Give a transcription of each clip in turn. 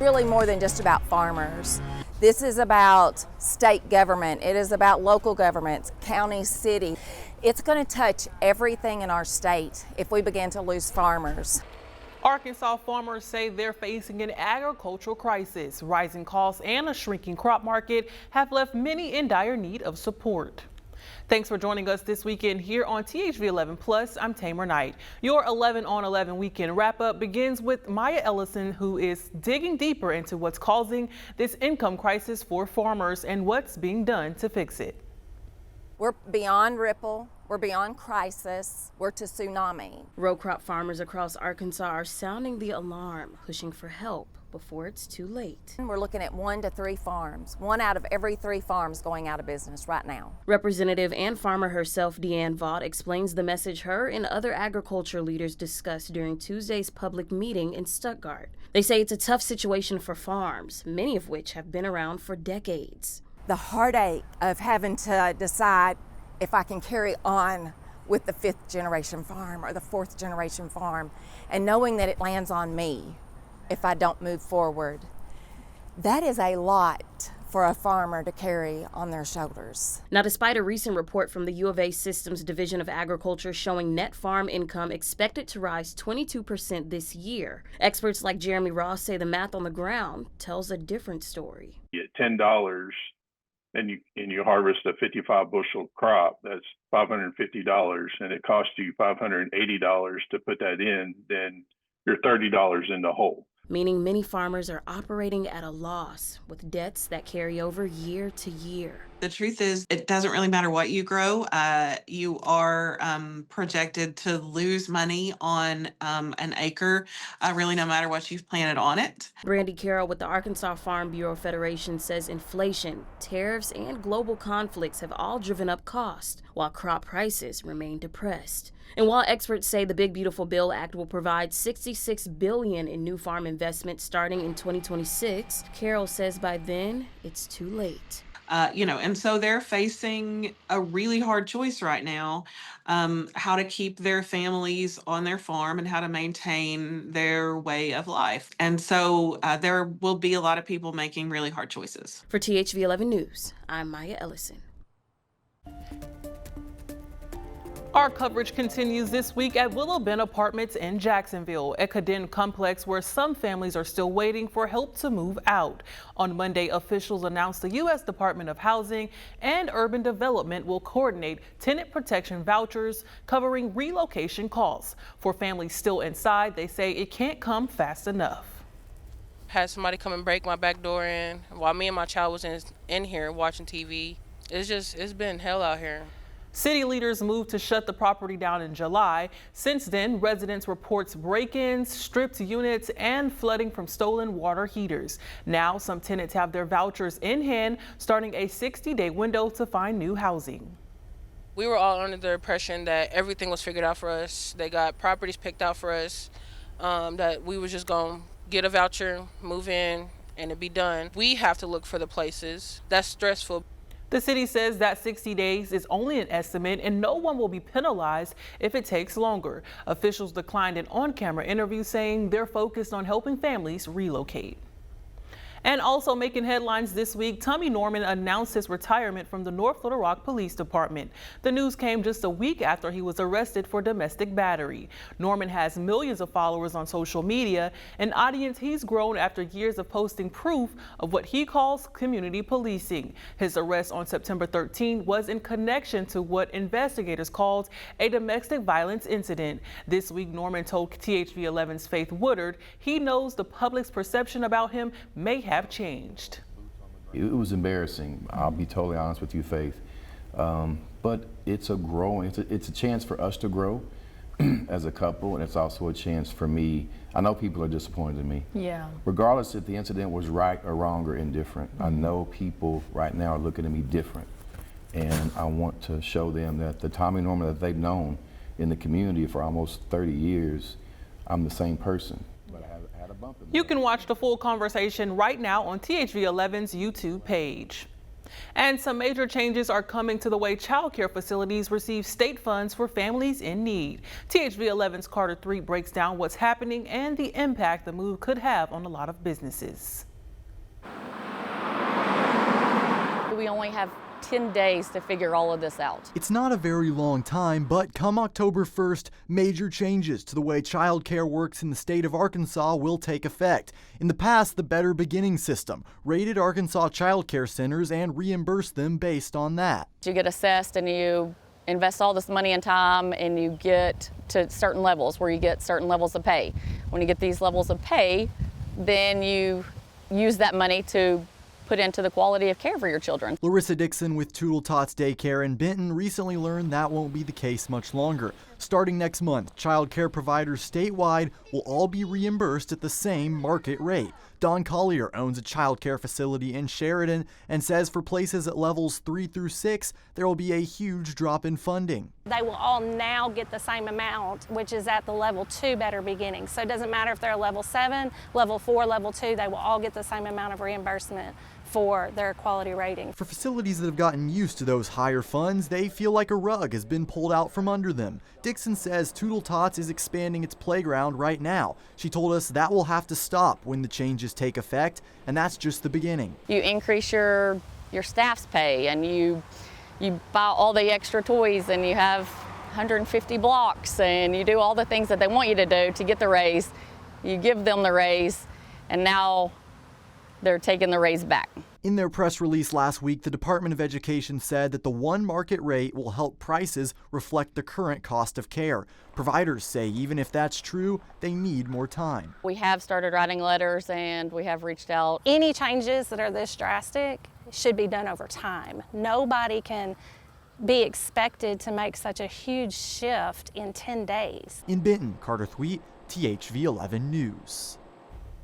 really more than just about farmers. This is about state government. It is about local governments, county, city. It's going to touch everything in our state if we begin to lose farmers. Arkansas farmers say they're facing an agricultural crisis. Rising costs and a shrinking crop market have left many in dire need of support. Thanks for joining us this weekend here on THV 11 Plus. I'm Tamer Knight. Your 11 on 11 weekend wrap up begins with Maya Ellison, who is digging deeper into what's causing this income crisis for farmers and what's being done to fix it. We're beyond ripple, we're beyond crisis, we're to tsunami. Row crop farmers across Arkansas are sounding the alarm, pushing for help before it's too late. We're looking at 1 to 3 farms. 1 out of every 3 farms going out of business right now. Representative and farmer herself, Deanne Vaught, explains the message her and other agriculture leaders discussed during Tuesday's public meeting in Stuttgart. They say it's a tough situation for farms, many of which have been around for decades. The heartache of having to decide if I can carry on with the 5th generation farm or the 4th generation farm, and knowing that it lands on me if I don't move forward. That is a lot for a farmer to carry on their shoulders. Now, despite a recent report from the U of A Systems Division of Agriculture showing net farm income expected to rise 22% this year, experts like Jeremy Ross say the math on the ground tells a different story. At $10 and you harvest a 55 bushel crop, that's $550, and it costs you $580 to put that in, then you're $30 in the hole. Meaning many farmers are operating at a loss with debts that carry over year to year. The truth is, it doesn't really matter what you grow. You are projected to lose money on an acre, really no matter what you've planted on it. Brandy Carroll with the Arkansas Farm Bureau Federation says inflation, tariffs, and global conflicts have all driven up costs, while crop prices remain depressed. And while experts say the Big Beautiful Bill Act will provide $66 billion in new farm investment starting in 2026, Carroll says by then it's too late. And so they're facing a really hard choice right now, how to keep their families on their farm and how to maintain their way of life. And so there will be a lot of people making really hard choices. For THV 11 News, I'm Maya Ellison. Our coverage continues this week at Willow Bend Apartments in Jacksonville, a condemned complex where some families are still waiting for help to move out. On Monday, officials announced the U.S. Department of Housing and Urban Development will coordinate tenant protection vouchers covering relocation costs. For families still inside, they say it can't come fast enough. Had somebody come and break my back door in while me and my child was in here watching TV. It's been hell out here. City leaders moved to shut the property down in July. Since then, residents reports break-ins, stripped units, and flooding from stolen water heaters. Now, some tenants have their vouchers in hand, starting a 60-day window to find new housing. We were all under the impression that everything was figured out for us. They got properties picked out for us, that we were just going to get a voucher, move in, and it'd be done. We have to look for the places. That's stressful. The city says that 60 days is only an estimate and no one will be penalized if it takes longer. Officials declined an on-camera interview saying they're focused on helping families relocate. And also making headlines this week, Tommy Norman announced his retirement from the North Little Rock Police Department. The news came just a week after he was arrested for domestic battery. Norman has millions of followers on social media, an audience he's grown after years of posting proof of what he calls community policing. His arrest on September 13 was in connection to what investigators called a domestic violence incident. This week, Norman told THV 11's Faith Woodard he knows the public's perception about him may have changed. It was embarrassing. I'll be totally honest with you, Faith. But it's a chance for us to grow as a couple, and it's also a chance for me. I know people are disappointed in me. Yeah. Regardless if the incident was right or wrong or indifferent, I know people right now are looking at me different. And I want to show them that the Tommy Norman that they've known in the community for almost 30 years, I'm the same person. You can watch the full conversation right now on THV 11's YouTube page. And some major changes are coming to the way child care facilities receive state funds for families in need. THV 11's Carter 3 breaks down what's happening and the impact the move could have on a lot of businesses. We only have 10 days to figure all of this out. It's not a very long time, but come October 1st, major changes to the way child care works in the state of Arkansas will take effect. In the past, the Better Beginning system rated Arkansas child care centers and reimbursed them based on that. You get assessed and you invest all this money and time, and you get to certain levels where you get certain levels of pay. When you get these levels of pay, then you use that money to put into the quality of care for your children. Larissa Dixon with Toodle Tots Daycare in Benton recently learned that won't be the case much longer. Starting next month, child care providers statewide will all be reimbursed at the same market rate. Don Collier owns a child care facility in Sheridan and says for places at levels 3 through 6, there will be a huge drop in funding. They will all now get the same amount, which is at the level 2 Better Beginning. So it doesn't matter if they're a level 7, level 4, level 2, they will all get the same amount of reimbursement for their quality rating. For facilities that have gotten used to those higher funds, they feel like a rug has been pulled out from under them. Dixon says Toodle Tots is expanding its playground right now. She told us that will have to stop when the changes take effect, and that's just the beginning. You increase your staff's pay, and you buy all the extra toys, and you have 150 blocks, and you do all the things that they want you to do to get the raise. You give them the raise, and now they're taking the raise back. In their press release last week, the Department of Education said that the one market rate will help prices reflect the current cost of care. Providers say even if that's true, they need more time. We have started writing letters and we have reached out. Any changes that are this drastic should be done over time. Nobody can be expected to make such a huge shift in 10 days. In Benton, Carter Thweet, THV 11 News.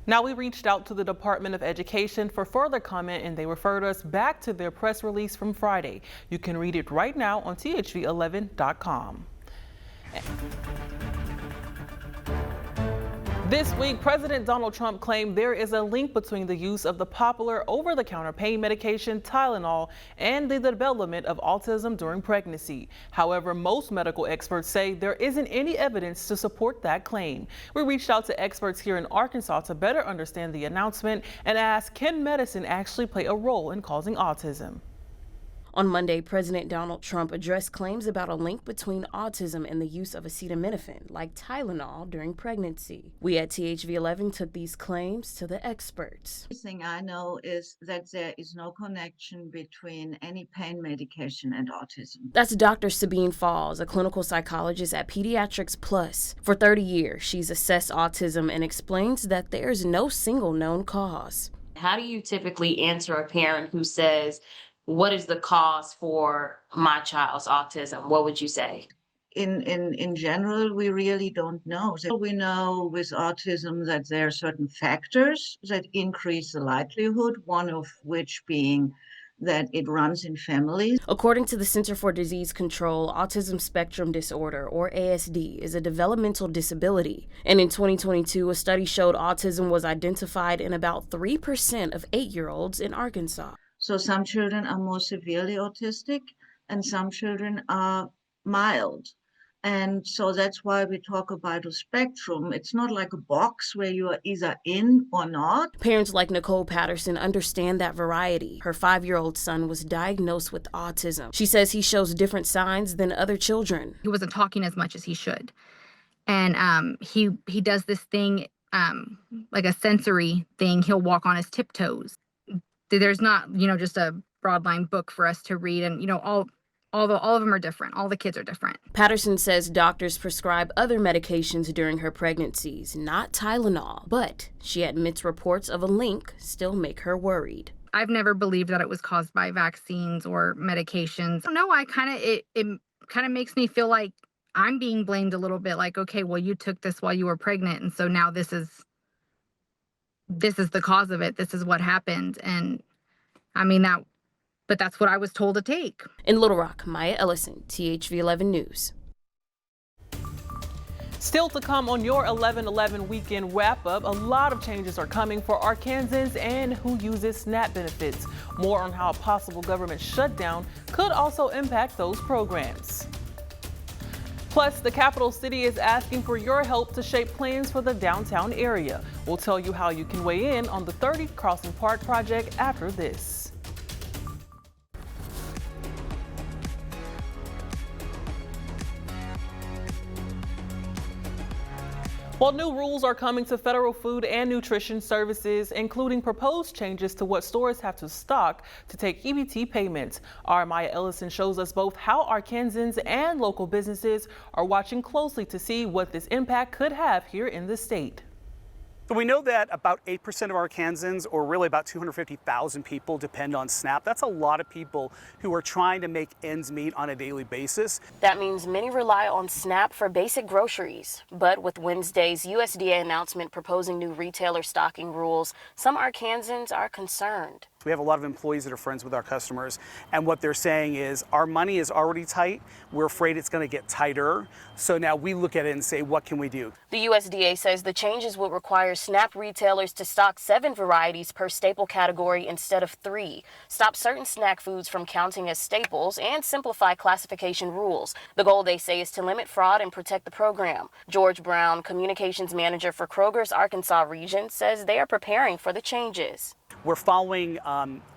Now, we reached out to the Department of Education for further comment, and they referred us back to their press release from Friday. You can read it right now on thv11.com. This week, President Donald Trump claimed there is a link between the use of the popular over-the-counter pain medication Tylenol and the development of autism during pregnancy. However, most medical experts say there isn't any evidence to support that claim. We reached out to experts here in Arkansas to better understand the announcement and ask, can medicine actually play a role in causing autism? On Monday, President Donald Trump addressed claims about a link between autism and the use of acetaminophen, like Tylenol, during pregnancy. We at THV 11 took these claims to the experts. The thing I know is that there is no connection between any pain medication and autism. That's Dr. Sabine Falls, a clinical psychologist at Pediatrics Plus. For 30 years, she's assessed autism and explains that there's no single known cause. How do you typically answer a parent who says, what is the cause for my child's autism? What would you say? In general, we really don't know. So we know with autism that there are certain factors that increase the likelihood, one of which being that it runs in families. According to the Center for Disease Control, autism spectrum disorder, or ASD, is a developmental disability. And in 2022, a study showed autism was identified in about 3% of 8-year-olds in Arkansas. So some children are more severely autistic and some children are mild. And so that's why we talk about a spectrum. It's not like a box where you are either in or not. Parents like Nicole Patterson understand that variety. Her 5-year-old son was diagnosed with autism. She says he shows different signs than other children. He wasn't talking as much as he should. And he does this thing, like a sensory thing. He'll walk on his tiptoes. There's not, just a broad line book for us to read. And, all of them are different. All the kids are different. Patterson says doctors prescribe other medications during her pregnancies, not Tylenol. But she admits reports of a link still make her worried. I've never believed that it was caused by vaccines or medications. No, it kind of makes me feel like I'm being blamed a little bit. Like, okay, well, you took this while you were pregnant. And so now this is the cause of it. This is what happened. And but that's what I was told to take. In Little Rock, Maya Ellison, THV 11 News. Still to come on your 11/11 weekend wrap-up, a lot of changes are coming for Arkansans and who uses SNAP benefits. More on how a possible government shutdown could also impact those programs. Plus, the capital city is asking for your help to shape plans for the downtown area. We'll tell you how you can weigh in on the 30 Crossing Park project after this. Well, new rules are coming to federal food and nutrition services, including proposed changes to what stores have to stock to take EBT payments. Our Maya Ellison shows us both how Arkansans and local businesses are watching closely to see what this impact could have here in the state. So we know that about 8% of Arkansans, or really about 250,000 people, depend on SNAP. That's a lot of people who are trying to make ends meet on a daily basis. That means many rely on SNAP for basic groceries. But with Wednesday's USDA announcement proposing new retailer stocking rules, some Arkansans are concerned. We have a lot of employees that are friends with our customers, and what they're saying is our money is already tight. We're afraid it's going to get tighter. So now we look at it and say, what can we do? The USDA says the changes will require SNAP retailers to stock 7 varieties per staple category instead of 3, stop certain snack foods from counting as staples, and simplify classification rules. The goal, they say, is to limit fraud and protect the program. George Brown, communications manager for Kroger's Arkansas region, says they are preparing for the changes. We're following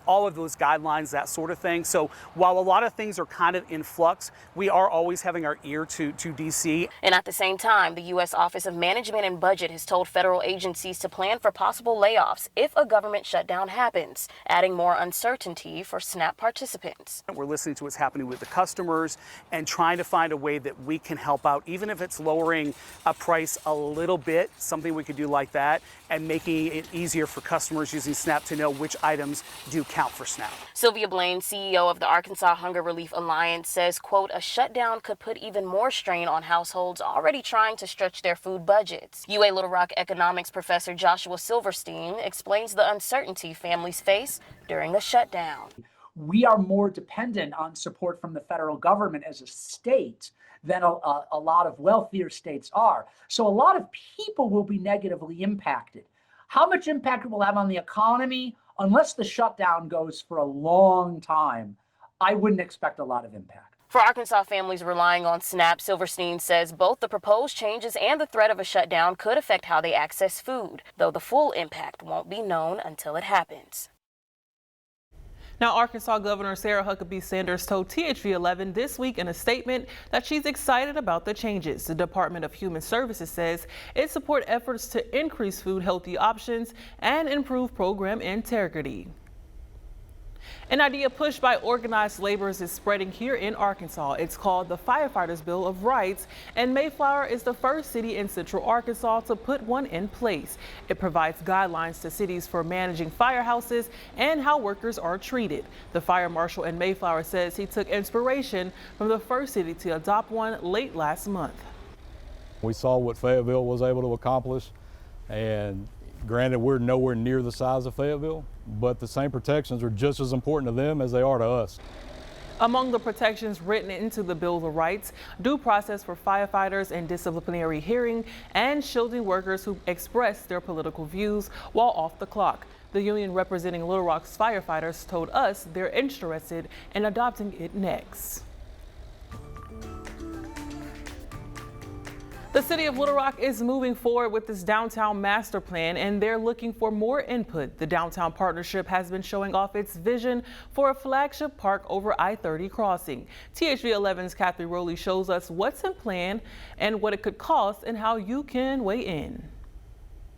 all of those guidelines, that sort of thing. So while a lot of things are kind of in flux, we are always having our ear to DC. And at the same time, the U.S. Office of Management and Budget has told federal agencies to plan for possible layoffs if a government shutdown happens, adding more uncertainty for SNAP participants. We're listening to what's happening with the customers and trying to find a way that we can help out, even if it's lowering a price a little bit, something we could do like that, and making it easier for customers using SNAP to know which items do count for SNAP. Sylvia Blaine, CEO of the Arkansas Hunger Relief Alliance, says, quote, a shutdown could put even more strain on households already trying to stretch their food budgets. UA Little Rock economics professor Joshua Silverstein explains the uncertainty families face during a shutdown. We are more dependent on support from the federal government as a state than a lot of wealthier states are. So a lot of people will be negatively impacted. How much impact it will have on the economy, unless the shutdown goes for a long time, I wouldn't expect a lot of impact. For Arkansas families relying on SNAP, Silverstein says both the proposed changes and the threat of a shutdown could affect how they access food, though the full impact won't be known until it happens. Now, Arkansas Governor Sarah Huckabee Sanders told THV11 this week in a statement that she's excited about the changes. The Department of Human Services says it supports efforts to increase food healthy options and improve program integrity. An idea pushed by organized laborers is spreading here in Arkansas. It's called the Firefighters Bill of Rights, and Mayflower is the first city in Central Arkansas to put one in place. It provides guidelines to cities for managing firehouses and how workers are treated. The fire marshal in Mayflower says he took inspiration from the first city to adopt one late last month. We saw what Fayetteville was able to accomplish, and granted, we're nowhere near the size of Fayetteville, but the same protections are just as important to them as they are to us. Among the protections written into the Bill of Rights, due process for firefighters and disciplinary hearing, and shielding workers who express their political views while off the clock. The union representing Little Rock's firefighters told us they're interested in adopting it next. The city of Little Rock is moving forward with this downtown master plan, and they're looking for more input. The downtown partnership has been showing off its vision for a flagship park over I-30 crossing. THV11's Kathy Rowley shows us what's in plan and what it could cost and how you can weigh in.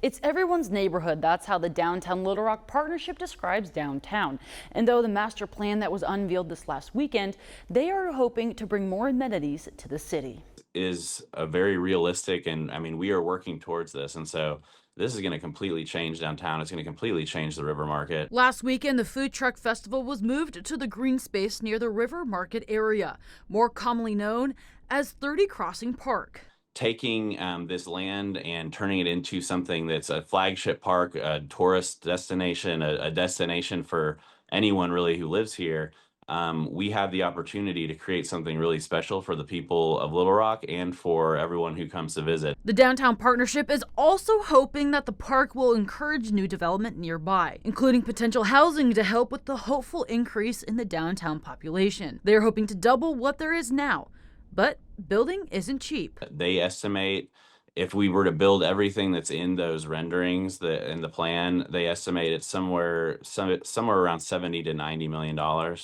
It's everyone's neighborhood. That's how the Downtown Little Rock Partnership describes downtown. And though the master plan that was unveiled this last weekend, they are hoping to bring more amenities to the city. Is a very realistic, and I mean, we are working towards this, and so this is going to completely change downtown. It's going to completely change the River Market. Last weekend, the Food Truck Festival was moved to the green space near the River Market area, more commonly known as 30 Crossing Park. Taking this land and turning it into something that's a flagship park, a tourist destination, a destination for anyone really who lives here, we have the opportunity to create something really special for the people of Little Rock and for everyone who comes to visit. The downtown partnership is also hoping that the park will encourage new development nearby, including potential housing to help with the hopeful increase in the downtown population. They're hoping to double what there is now, but building isn't cheap. They estimate if we were to build everything that's in those renderings in the plan, they estimate it's somewhere around $70 to $90 million.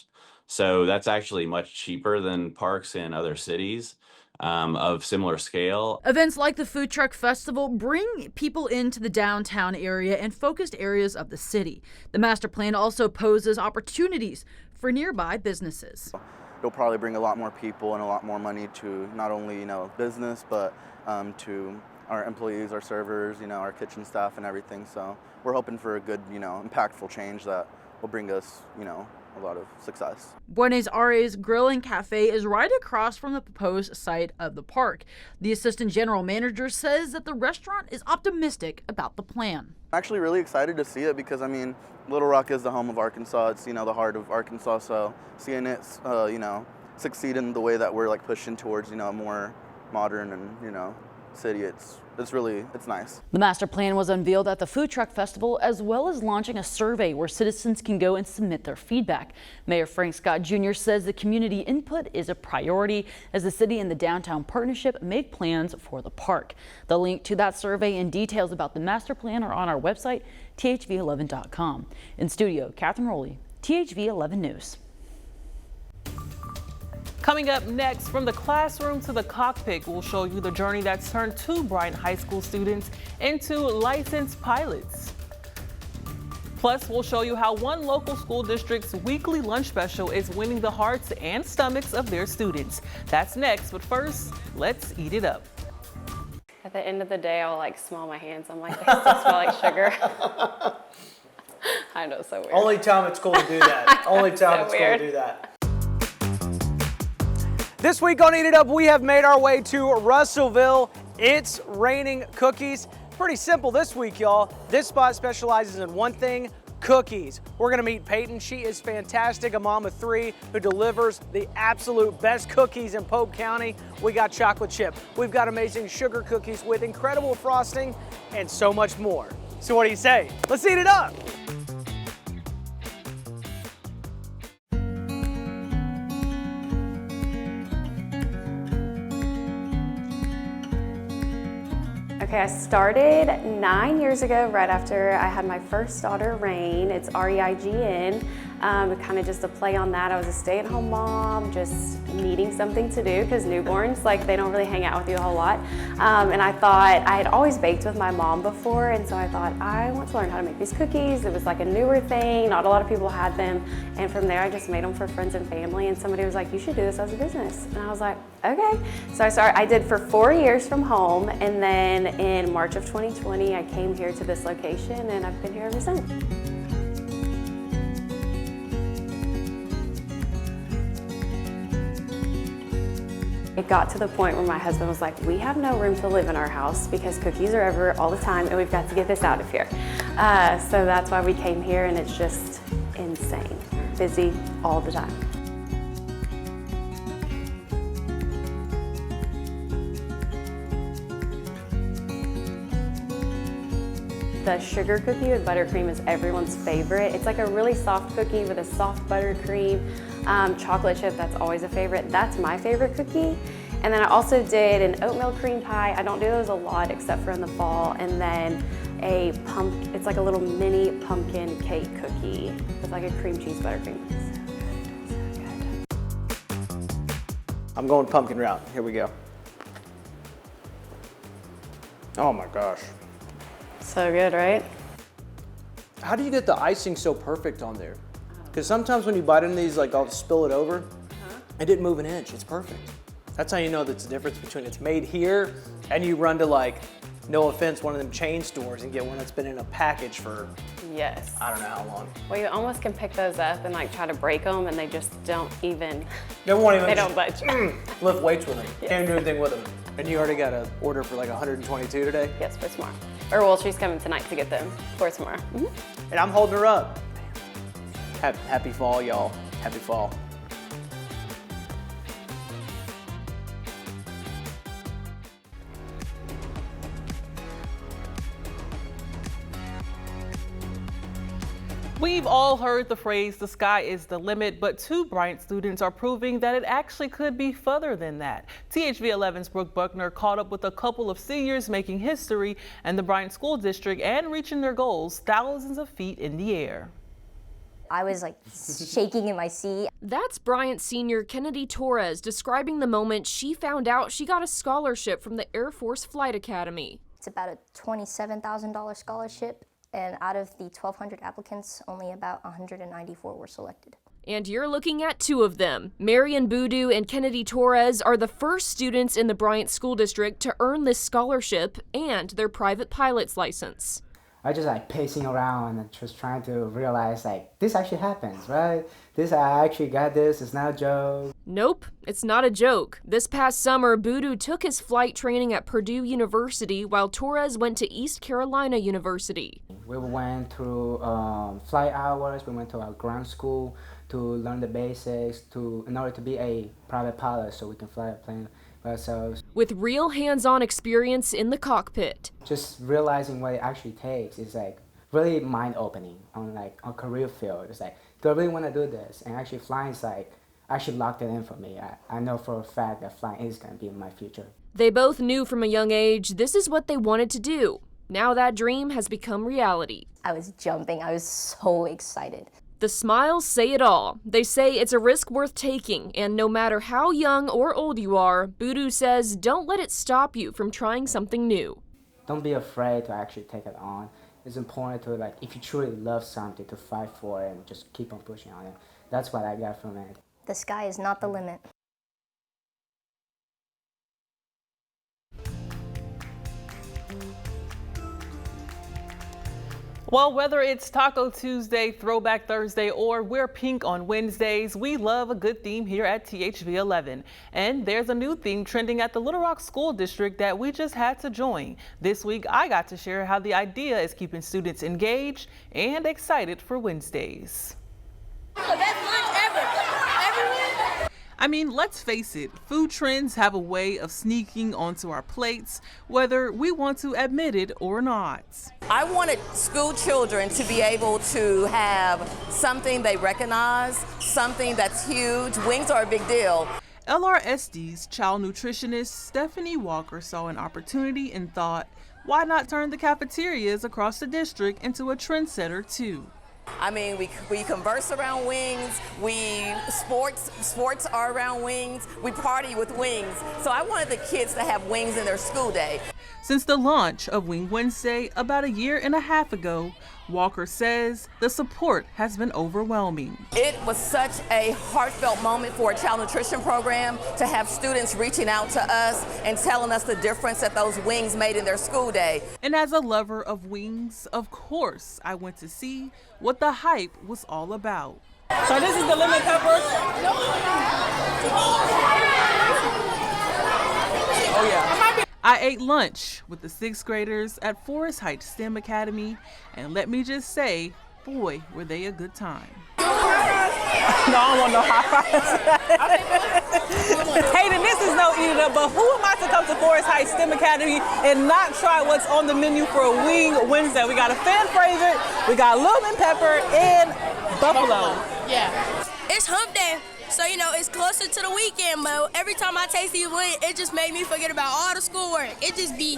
So that's actually much cheaper than parks in other cities of similar scale. Events like the Food Truck Festival bring people into the downtown area and focused areas of the city. The master plan also poses opportunities for nearby businesses. It'll probably bring a lot more people and a lot more money to not only, business, but to our employees, our servers, our kitchen staff and everything. So we're hoping for a good, impactful change that will bring us, a lot of success. Buenos Aires Grill and Cafe is right across from the proposed site of the park. The assistant general manager says that the restaurant is optimistic about the plan. I'm actually really excited to see it because, Little Rock is the home of Arkansas. It's, the heart of Arkansas. So seeing it, succeed in the way that we're pushing towards, a more modern and, city, it's nice. The master plan was unveiled at the Food Truck Festival, as well as launching a survey where citizens can go and submit their feedback. Mayor Frank Scott Jr. says the community input is a priority as the city and the downtown partnership make plans for the park. The link to that survey and details about the master plan are on our website, thv11.com. In studio, Catherine Rowley, THV 11 News. Coming up next, from the classroom to the cockpit, we'll show you the journey that's turned two Bryant High School students into licensed pilots. Plus, we'll show you how one local school district's weekly lunch special is winning the hearts and stomachs of their students. That's next, but first, let's eat it up. At the end of the day, I'll smell my hands. I'm like, they still smell like sugar. I know, so weird. Only time it's cool to do that. Only time it's cool to do that. This week on Eat It Up, we have made our way to Russellville. It's raining cookies. Pretty simple this week, y'all. This spot specializes in one thing, cookies. We're gonna meet Peyton. She is fantastic, a mom of three who delivers the absolute best cookies in Pope County. We got chocolate chip. We've got amazing sugar cookies with incredible frosting and so much more. So what do you say? Let's eat it up. Okay, I started 9 years ago, right after I had my first daughter, Rain. It's R-E-I-G-N. Kind of just a play on that. I was a stay-at-home mom, just needing something to do because newborns, they don't really hang out with you a whole lot. And I thought, I had always baked with my mom before, and so I thought, I want to learn how to make these cookies. It was a newer thing, not a lot of people had them. And from there, I just made them for friends and family, and somebody was like, you should do this as a business. And I was like, okay. So I did for 4 years from home, and then in March of 2020, I came here to this location, and I've been here ever since. It got to the point where my husband was like, we have no room to live in our house because cookies are everywhere all the time and we've got to get this out of here. So that's why we came here, and it's just insane. Busy all the time. The sugar cookie with buttercream is everyone's favorite. It's a really soft cookie with a soft buttercream. Chocolate chip, that's always a favorite. That's my favorite cookie. And then I also did an oatmeal cream pie. I don't do those a lot except for in the fall. And then it's a little mini pumpkin cake cookie with a cream cheese buttercream. So good. I'm going pumpkin route. Here we go. Oh my gosh. So good, right? How do you get the icing so perfect on there? Because sometimes when you bite into these, I'll spill it over. It didn't move an inch. It's perfect. That's how you know that's the difference between it's made here and you run to no offense, one of them chain stores and get one that's been in a package for yes. I don't know how long. Well, you almost can pick those up and try to break them, and they just don't even. They won't even. They don't budge. Lift weights with them. Yes. Can't do anything with them. And you already got an order for 122 today? Yes, for tomorrow. Or well, she's coming tonight to get them for tomorrow. And I'm holding her up. Happy fall, y'all. Happy fall. We've all heard the phrase, the sky is the limit, but 2 Bryant students are proving that it actually could be further than that. THV 11's Brooke Buckner caught up with a couple of seniors making history in the Bryant School District and reaching their goals thousands of feet in the air. I was like shaking in my seat. That's Bryant senior Kennedy Torres describing the moment she found out she got a scholarship from the Air Force Flight Academy. It's about a $27,000 scholarship, and out of the 1,200 applicants, only about 194 were selected. And you're looking at 2 of them. Marion Boudou and Kennedy Torres are the first students in the Bryant School District to earn this scholarship and their private pilot's license. I just like pacing around and just trying to realize like this actually happens, right? I actually got this, it's not a joke. Nope, it's not a joke. This past summer, Boudou took his flight training at Purdue University while Torres went to East Carolina University. We went through flight hours, we went to our ground school to learn the basics in order to be a private pilot so we can fly a plane by ourselves. With real hands-on experience in the cockpit. Just realizing what it actually takes is like really mind-opening on like a career field. It's like, do I really want to do this? And actually flying is like, actually locked it in for me. I know for a fact that flying is going to be in my future. They both knew from a young age this is what they wanted to do. Now that dream has become reality. I was jumping, I was so excited. The smiles say it all. They say it's a risk worth taking, and no matter how young or old you are, Boudou says don't let it stop you from trying something new. Don't be afraid to actually take it on. It's important to, like, if you truly love something, to fight for it and just keep on pushing on it. That's what I got from it. The sky is not the limit. Well, whether it's Taco Tuesday, Throwback Thursday, or Wear Pink on Wednesdays, we love a good theme here at THV 11. And there's a new theme trending at the Little Rock School District that we just had to join. This week, I got to share how the idea is keeping students engaged and excited for Wednesdays. Best lunch ever. I mean, let's face it, food trends have a way of sneaking onto our plates, whether we want to admit it or not. I wanted school children to be able to have something they recognize, something that's huge. Wings are a big deal. LRSD's child nutritionist Stephanie Walker saw an opportunity and thought, why not turn the cafeterias across the district into a trendsetter too? I mean, we converse around wings, sports are around wings, we party with wings. So I wanted the kids to have wings in their school day. Since the launch of Wing Wednesday about 1.5 years ago, Walker says the support has been overwhelming. It was such a heartfelt moment for a child nutrition program to have students reaching out to us and telling us the difference that those wings made in their school day. And as a lover of wings, of course, I went to see what the hype was all about. So this is the lemon pepper. Oh yeah. I ate lunch with the 6th graders at Forest Heights STEM Academy, and let me just say, boy, were they a good time. No, I don't want no high fives. Hayden, this is no eating up, but who am I to come to Forest Heights STEM Academy and not try what's on the menu for a Wing Wednesday? We got a fan favorite, we got lemon pepper, and buffalo. Yeah. It's hump day. So, you know, it's closer to the weekend, but every time I taste these wings, it just made me forget about all the schoolwork. It be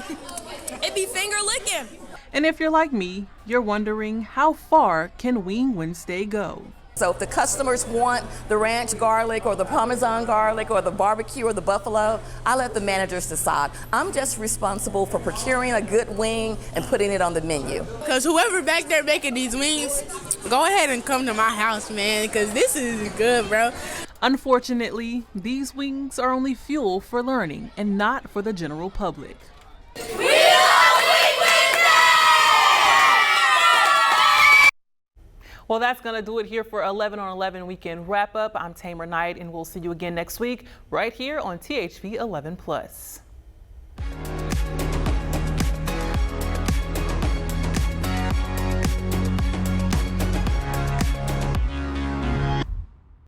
finger licking. And if you're like me, you're wondering, how far can Wing Wednesday go? So if the customers want the ranch garlic or the Parmesan garlic or the barbecue or the buffalo, I let the managers decide. I'm just responsible for procuring a good wing and putting it on the menu. Because whoever back there making these wings, go ahead and come to my house, man, because this is good, bro. Unfortunately, these wings are only fuel for learning and not for the general public. Well, that's going to do it here for 11 on 11 Weekend Wrap Up. I'm Tamer Knight, and we'll see you again next week right here on THV 11+.